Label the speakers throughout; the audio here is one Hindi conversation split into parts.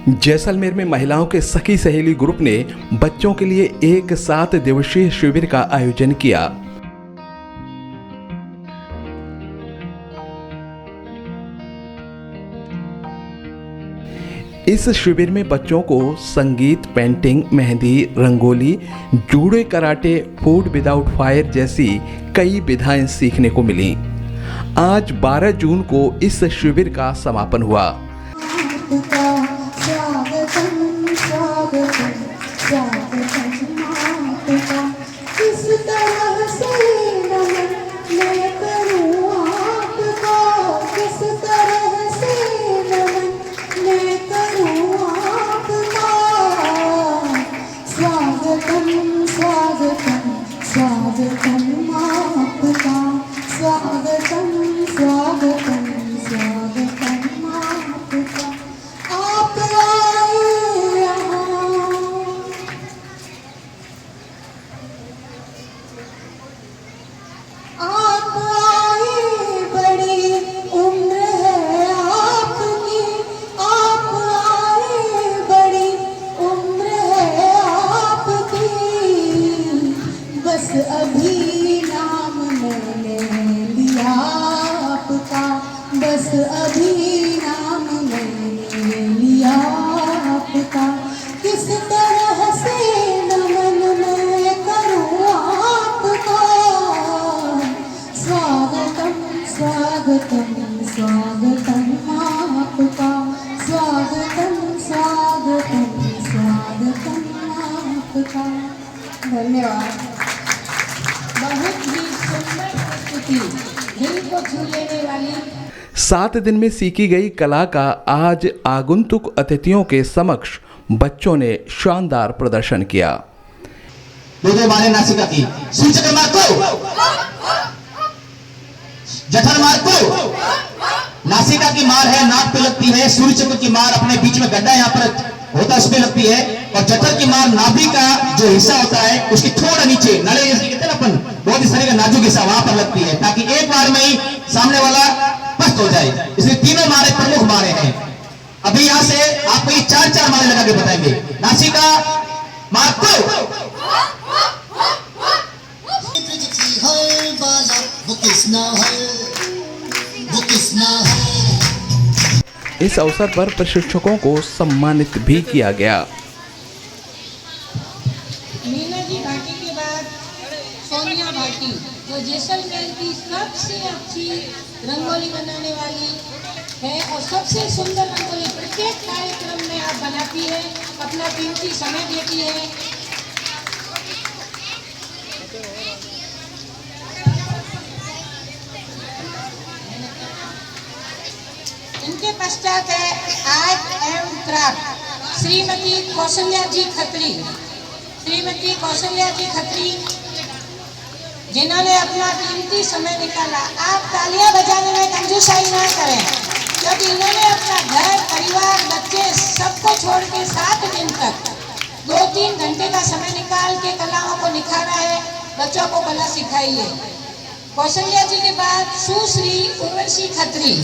Speaker 1: जैसलमेर में महिलाओं के सखी सहेली ग्रुप ने बच्चों के लिए एक 7 दिवसीय शिविर का आयोजन किया। इस शिविर में बच्चों को संगीत, painting, mehndi, rangoli, judo, karate, food without fire जैसी कई विधाएं सीखने को मिली। आज 12 जून को इस शिविर का समापन हुआ।
Speaker 2: अभी नाम मैंने लिया आपका, बस अभी नाम मैंने लिया आपका। किस तरह से नमन मैं करूँ आपका। स्वागतम स्वागतम स्वागतम आपका, स्वागतम स्वागतम स्वागतम आपका। धन्यवाद। बहुत ही सुंदर प्रस्तुति, दिल को छू लेने वाली।
Speaker 1: 7 दिन में सीखी गई कला का आज आगंतुक अतिथियों के समक्ष बच्चों ने शानदार प्रदर्शन किया।
Speaker 3: दो मारे नासिका की सूचक मार को, जठर मार को, नासिका की मार है नाक पे लगती है, सूर्य चक्र की मार अपने बीच में गड्ढा यहाँ पर होता है उस पे लगती है, और जठर की मार नाभि का जो हिस्सा होता है उसकी थोड़ा नीचे नले जैसे कहते हैं ना अपन, बहुत ही शरीर का नाजुक हिस्सा वहां पर लगती है, ताकि एक बार में ही सामने वाला पस्त हो जाए। इसलिए तीनों मारे प्रमुख मारे हैं। अभी यहाँ से आपको ये 4 मारे लगा के बताएंगे। नासिका मार को,
Speaker 1: इस अवसर पर प्रशिक्षकों को सम्मानित भी किया गया।
Speaker 2: मीना जी भाटी के बाद सोनिया भाटी, जो जैसलमेर की सबसे अच्छी रंगोली बनाने वाली है और सबसे सुंदर रंगोली प्रत्येक कार्यक्रम में आप बनाती है, अपना कीमती समय देती है। इनके पश्चात है art and craft Shrimati Kaushalya ji Khatri. Shrimati Kaushalya ji Khatri जिन्होंने अपना कीमती समय निकाला। आप तालियां बजाने में कंजूसाई ना करें, क्योंकि इन्होंने अपना घर, परिवार, बच्चे सबको छोड़ के 7 दिन तक 2-3 घंटे का समय निकाल के कलाओं को निखारा है, बच्चों को कला सिखाई है। कौशल्या जी के बाद सुश्री उर्वशी खत्री।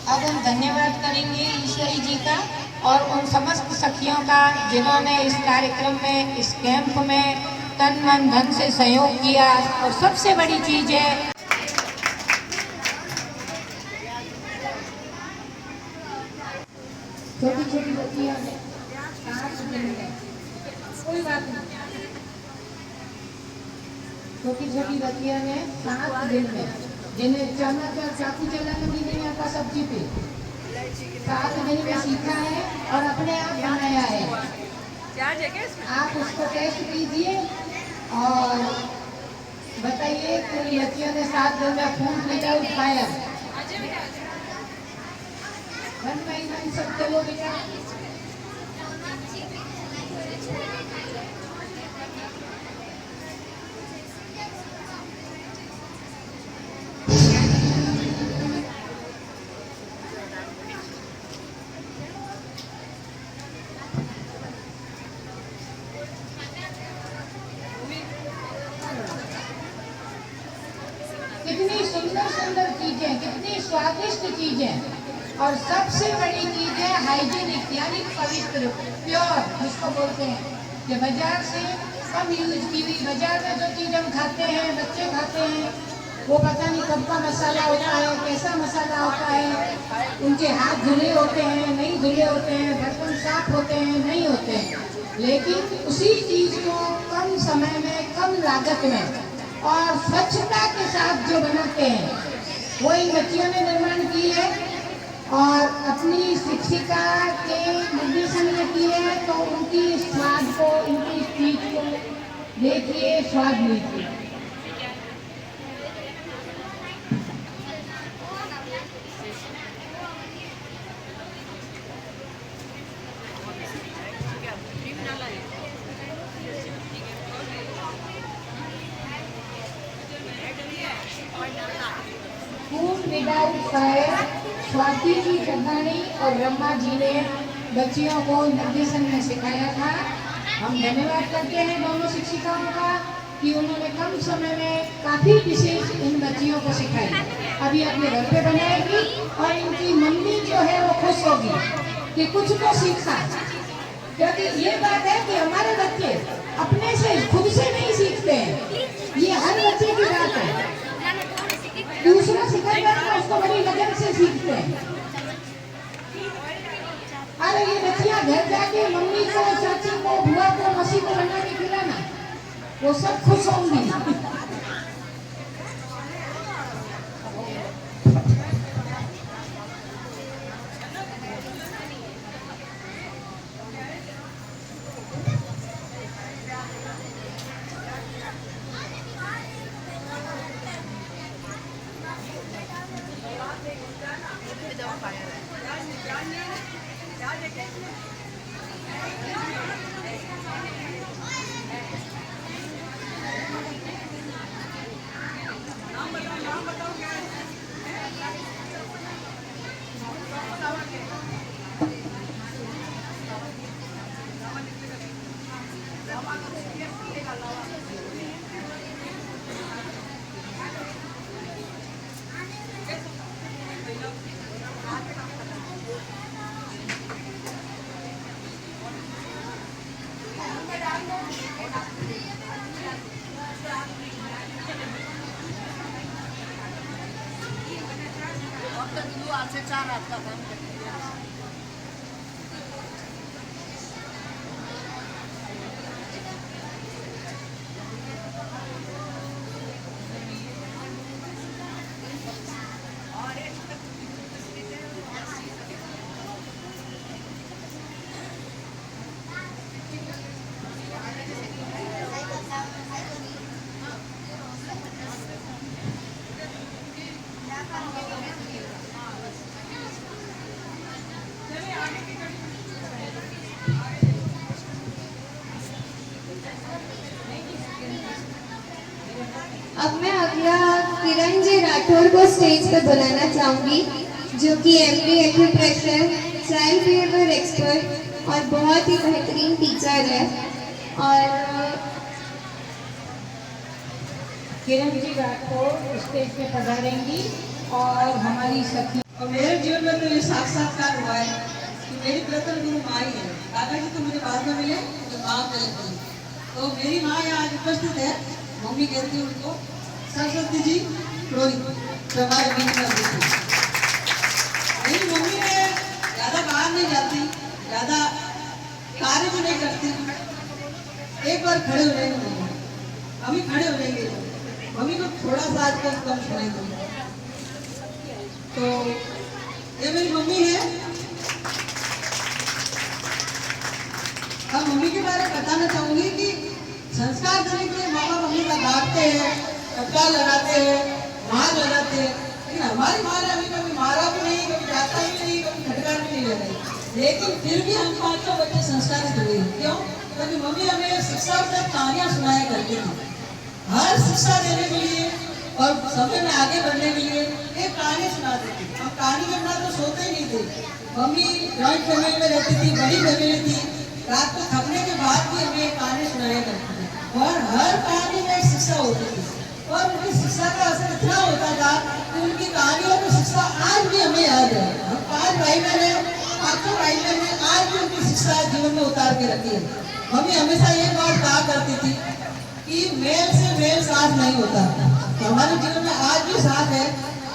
Speaker 2: अब हम धन्यवाद करेंगे ईश्वरी जी का और उन समस्त सखियों का जिन्होंने इस कार्यक्रम में, इस कैंप में तन मन धन से सहयोग किया। और सबसे बड़ी चीज है छोटी छोटी बच्चियों ने 7 दिन में, कोई बात नहीं, छोटी छोटी बच्चियों ने 7 दिन में जिन्हें चम्मच और चाकू चलाना भी नहीं आता सब्जी पे, 7 दिन में सीखा है और अपने आप बनाया है। आप उसको टेस्ट कीजिए और बताइए कि बच्चियों ने 7 दिन में फूड विदाउट फायर। सब चलो बेटा। कितनी सुंदर सुंदर चीजें, कितनी स्वादिष्ट चीजें, और सबसे बड़ी चीज है हाइजीनिक यानी पवित्र, प्योर जिसको बोलते हैं, कि बाजार से कम यूज की हुई। बाजार में जो चीज हम खाते हैं, बच्चे खाते हैं, वो पता नहीं कब का मसाला होता है, कैसा मसाला होता है, उनके हाथ धुले होते हैं, नहीं धुले होते हैं, बर्तन साफ होते हैं, नहीं होते हैं। लेकिन उसी चीज को कम समय में, कम लागत में और स्वच्छता के साथ जो बनाते हैं, वो इन बच्चियों ने निर्माण की है और अपनी शिक्षिका के निर्देशन में की है। तो उनकी स्वाद को, उनकी चीज को देखिए, स्वाद लीजिए। Food without fire, Swati ji जगानी और ब्रह्मा जी ने बच्चियों को निर्देशन में सिखाया था। हम धन्यवाद करते हैं दोनों शिक्षिकाओं का कि उन्होंने कम समय में काफ़ी डिशेज इन बच्चियों को सिखाई। अभी अपने घर पे बनाएगी और इनकी मम्मी जो है वो खुश होगी कि कुछ तो सीखा। क्योंकि ये बात है कि हमारे बच्चे अपने से, खुद से नहीं सीखते हैं, ये हर बच्चे की बात है। दूसरा सिखाएगा तो उसको बड़ी लगन से सीखते हैं। अरे ये बच्चियां घर जाके मम्मी को, चाची को, बुआ को, मौसी को बना के खिलाना, वो सब खुश होंगी।
Speaker 4: अब मैं अगला किरण जी राठौर को स्टेज पर बुलाना चाहूँगी, जो कि MP acupressure, child behaviour expert और बहुत ही बेहतरीन टीचर है। और
Speaker 2: किरण जी राठौर स्टेज पे पधारेंगी और हमारी सखी।
Speaker 5: और मेरे जीवन में तो ये साक्षात्कार हुआ है कि मेरी प्रथम गुरु माँ ही है। दादाजी तो मुझे बाद में मिले, तो माँ कहती है। तो मेरी माँ यहाँ आज उपस्थित है। मम्मी कहती है उनको सरस्वती जी पुरोहित हमारे बीच में देती। मेरी मम्मी ने ज़्यादा बाहर नहीं जाती, ज़्यादा कार्य भी नहीं करती। एक बार खड़े हो जाएंगे मम्मी, अभी खड़े हो जाएंगे। मम्मी को थोड़ा सा आजकल कम सुनाई दूंगा। तो ये मेरी मम्मी है। अब मम्मी के बारे में बताना चाहूंगी कि संस्कार देने के लिए माँ बाप मम्मी का डांटते हैं, टपका लगाते हैं, मार लगाते हैं, लेकिन हमारी माँ ने अभी कभी मारा भी नहीं, कभी डांटा भी नहीं, कभी फटकार भी नहीं लगाई। लेकिन फिर भी हम 5 बच्चे संस्कारित हुए। क्यों? क्योंकि मम्मी हमें शिक्षा से कहानियाँ सुनाया करती थी। हर शिक्षा देने के लिए और समय में आगे बढ़ने के लिए एक कहानी सुनाती थी। हम कहानी के बिना तो सोते ही नहीं थे। मम्मी जॉइंट फैमिली में रहती थी, बड़ी फैमिली थी। रात को थकने के बाद भी हमें कहानी सुनाया करती थी और हर कहानी में शिक्षा होती थी। और उनकी शिक्षा का असर इतना होता था कि उनकी कहानियों की शिक्षा आज भी हमें याद है। हम 5 भाई बहन हैं, 5 भाई बहन ने आज भी उनकी शिक्षा जीवन में उतार के रखी है। मम्मी हमेशा ये बात कहा करती थी कि मेल से मेल साफ नहीं होता। तो हमारे जीवन में आज भी साफ है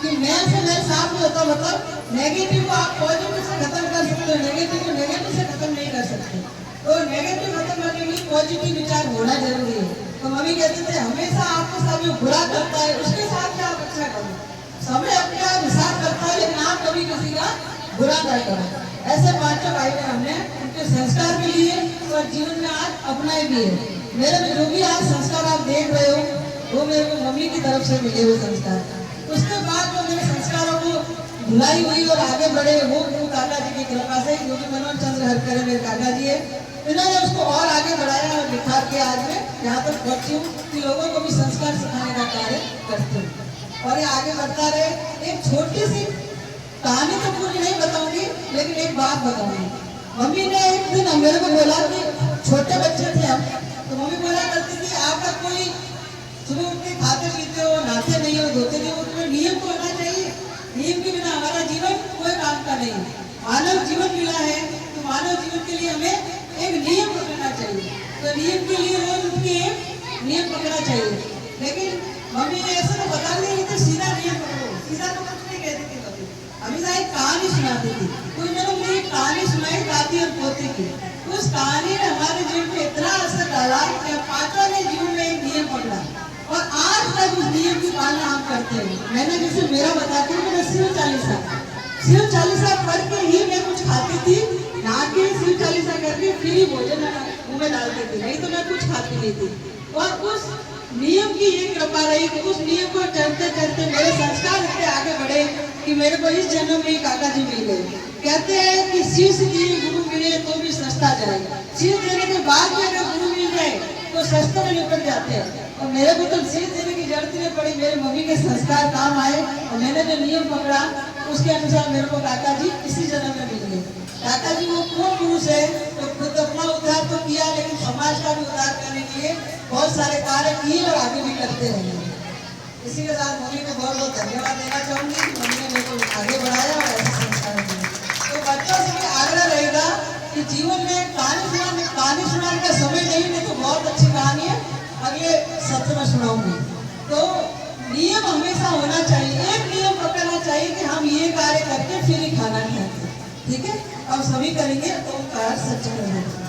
Speaker 5: कि मेल से मेल साफ नहीं होता, मतलब नेगेटिव को आप पॉजिटिव से खत्म कर सकते हो, नेगेटिव को नेगेटिव से खत्म नहीं कर सकते। तो नेगेटिव खत्म करने के लिए पॉजिटिव विचार होना जरूरी है। तो मम्मी कहते थे हमेशा आपके साथ जो बुरा करता है उसके साथ क्या आप अच्छा करो, समय अपने आप हिसाब करता है, लेकिन आप कभी किसी का बुरा ना करो। ऐसे 5 भाई बहन हमने उनके संस्कार भी लिए और जीवन में आज अपनाए भी है। मेरे में जो भी आज संस्कार आप देख रहे हो वो मेरे को मम्मी की तरफ से मिले हुए संस्कार। उसके बाद जो मेरे संस्कारों को धुलाई हुई और आगे बढ़े वो काका जी की कृपा से, जो कि मनोज चंद्र हरकर मेरे काका जी है, इन्होंने उसको और आगे बढ़ाया और निखार के आज मैं यहाँ तक पहुंची हूँ कि लोगों को भी संस्कार सिखाने का कार्य करती हूँ और ये आगे बढ़ता रहे। एक छोटी सी कहानी तो पूरी नहीं बताऊंगी, लेकिन एक बात बताऊंगी। मम्मी ने एक दिन मेरे को बोला कि छोटे बच्चे थे हम, तो मम्मी बोला करती थी आपका कोई सुबह उठ के खाते पीते हो, नहाते नहीं हो, धोते नहीं हो, तुम्हें नियम तो होना चाहिए। नियम के बिना हमारा जीवन कोई काम का नहीं। मानव जीवन मिला है तो मानव जीवन के लिए हमें एक नियम पकड़ना चाहिए। तो नियम के लिए रोज उठ के नियम पकड़ना चाहिए। लेकिन मम्मी ने ऐसा तो बता दिया कि सीधा नियम पकड़ो, सीधा तो कुछ नहीं कहती थी कभी। हमेशा एक कहानी सुनाती थी। कोई ने मुझे एक कहानी सुनाई दादी और पोते की। उस कहानी ने हमारे जीवन पे इतना असर डाला कि हम 5 ने जीवन में एक नियम पकड़ा और आज तक उस नियम की पालना हम करते हैं। मैंने जैसे मेरा बताती हूँ, मैंने शिव चालीसा पढ़ के ही मैं कुछ खाती थी, नहा के शिव चालीसा करके फिर ही भोजन मुँह में डालती थी, नहीं तो मैं कुछ खाती नहीं थी। और उस नियम की ये कृपा रही कि उस नियम को चलते चलते मेरे संस्कार इतने आगे बढ़े कि मेरे को इस जन्म में काका जी मिल गए। कहते हैं कि शीश दिए गुरु मिले तो भी सस्ता जाए। शीश देने के बाद भी अगर गुरु मिल जाए तो सस्ते में निपट जाते हैं। और मेरे को तो शीश देने की जरूरत नहीं पड़ी, मेरे मम्मी के संस्कार काम आए और मैंने जो नियम पकड़ा उसके अनुसार मेरे को काका जी इसी जन्म में मिल गए। काका जी वो कौन पुरुष है तो खुद अपना उद्धार तो किया, लेकिन समाज का भी उद्धार करने के लिए बहुत सारे कार्य किए और आगे भी करते रहेंगे। इसी के साथ मम्मी को बहुत बहुत धन्यवाद देना चाहूंगी कि मम्मी ने मेरे को आगे बढ़ाया और ऐसे संस्कार दिए। तो बच्चों से भी आग्रह रहेगा कि जीवन में कहानी सुनाने का समय नहीं तो बहुत अच्छी कहानी है, अगले सत्र में सुनाऊंगी। तो नियम हमेशा होना चाहिए, एक नियम पकड़ना चाहिए कि हम ये कार्य करके फिर ही खाना खाएंगे। ठीक है, अब सभी करेंगे तो कार्य सच्चा रहेगा।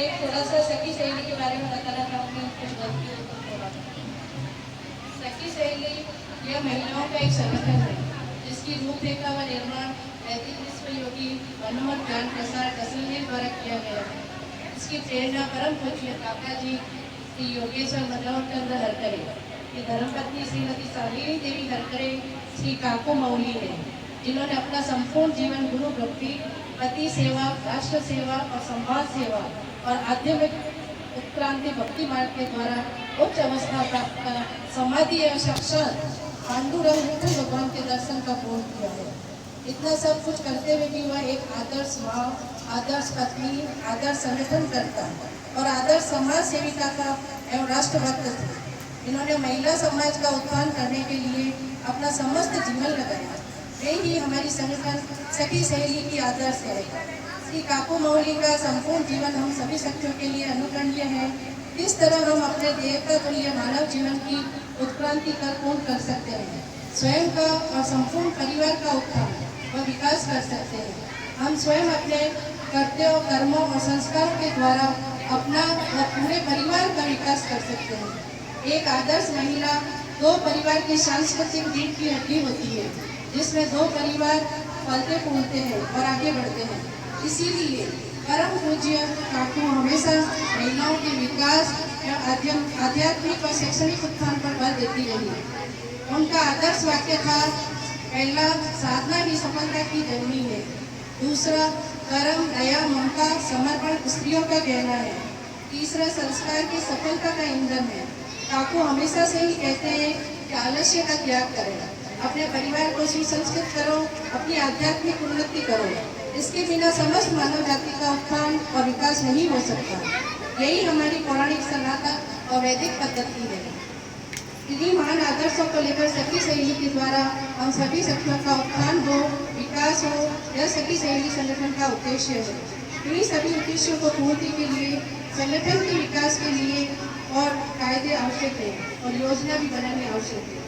Speaker 6: एक थोड़ा सा सखी सहेली के बारे में बताना चाहूँगी, कुछ गलतियों को थोड़ा। सखी सहेली यह महिलाओं का एक संगठन है जिसकी रूपरेखा व निर्माण नैतिक विश्व योगी मनोहर ज्ञान प्रसार कसलनेर द्वारा किया गया है। इसकी प्रेरणा परम पूज्य काका जी श्री योगेश्वर मनोहर चंद्र हरकरे की धर्मपत्नी श्रीमती शालिनी देवी हरकरे श्री काको मौली है, जिन्होंने अपना संपूर्ण जीवन गुरु भक्ति, पति सेवा, राष्ट्र सेवा और समाज सेवा और आध्यात्मिक उत्क्रांति भक्ति मार्ग के द्वारा उच्च अवस्था प्राप्त कर समाधि एवं साक्षात पांडुरंग विठल भगवान के दर्शन का पूर्ण किया है। इतना सब कुछ करते हुए भी वह एक आदर्श माँ, आदर्श पत्नी, आदर्श संगठन करता और आदर्श समाज सेविका का एवं राष्ट्रभक्त थे। इन्होंने महिला समाज का उत्थान करने के लिए अपना समस्त जीवन लगाया। यही हमारी संगठन सखी सहेली की आदर्श है। श्री काको मौली का संपूर्ण जीवन हम सभी सखियों के लिए अनुकरणीय है। किस तरह हम अपने देवता तुल्य मानव जीवन की उत्क्रांति कर पूर्ण कर सकते हैं, स्वयं का और संपूर्ण परिवार का उत्थान व विकास कर सकते हैं। हम स्वयं अपने कर्तव्यों, कर्मों और संस्कारों के द्वारा अपना व पूरे परिवार का विकास कर सकते हैं। एक आदर्श महिला दो परिवार की सांस्कृतिक रीढ़ की हड्डी होती है, जिसमें दो परिवार फलते फूलते हैं और आगे बढ़ते हैं। इसीलिए परम पूज्य काकू हमेशा महिलाओं के विकास एवं आध्यात्मिक और शैक्षणिक उत्थान पर बल देती रही। उनका आदर्श वाक्य था, पहला साधना ही सफलता की जननी है, दूसरा कर्म, दया, ममता, समर्पण स्त्रियों का गहना है, तीसरा संस्कार की सफलता का ईंधन है। काकू हमेशा से ही कहते हैं कि आलस्य का त्याग करें, अपने परिवार को सुसंस्कृत करो, अपनी आध्यात्मिक उन्नति करो। इसके बिना समस्त मानव जाति का उत्थान और विकास नहीं हो सकता। यही हमारी पौराणिक सनातन और वैदिक पद्धति है। इन्हीं महान आदर्शों को लेकर सखी सहेली के द्वारा हम सभी सखियों का उत्थान हो, विकास हो, यह सखी सहेली संगठन का उद्देश्य है। इन्हीं सभी उद्देश्यों को पूर्ति के लिए संगठन के विकास के लिए और कायदे आवश्यक है और योजना भी बनानी आवश्यक है।